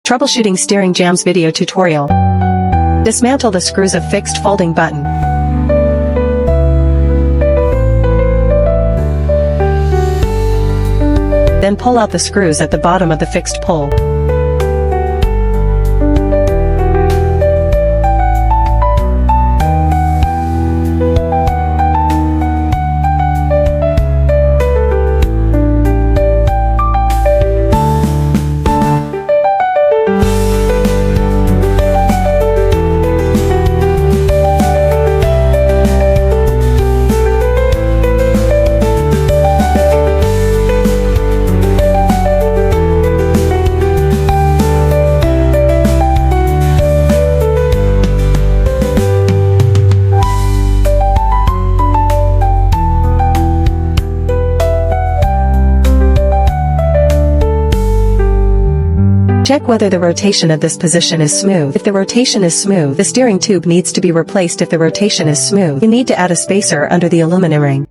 Troubleshooting steering JamsVideo tutorial. Dismantle the screws of fixed folding button. Then pull out the screws at the bottom of the fixed pole. Check whether the rotation of this position is smooth. If the rotation is smooth, the steering tube needs to be replaced. If the rotation is smooth, you need to add a spacer under the aluminum ring.